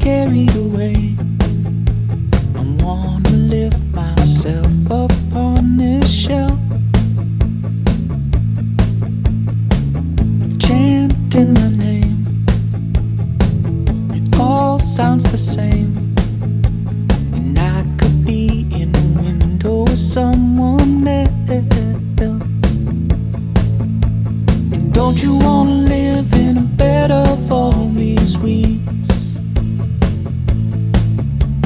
carried away. I wanna lift myself up on this shelf, chanting my name. It all sounds the same, and I could be in the window with someone else. And don't you wanna live in a bed of all these weeds?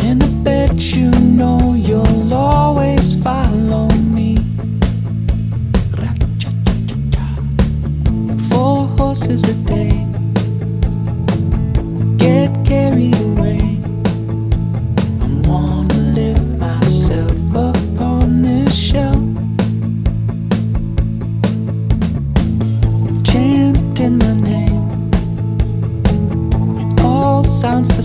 And I bet you know you'll always follow me. 4 horses a day get carried away. I wanna lift myself up on this shelf, chanting my name. It all sounds the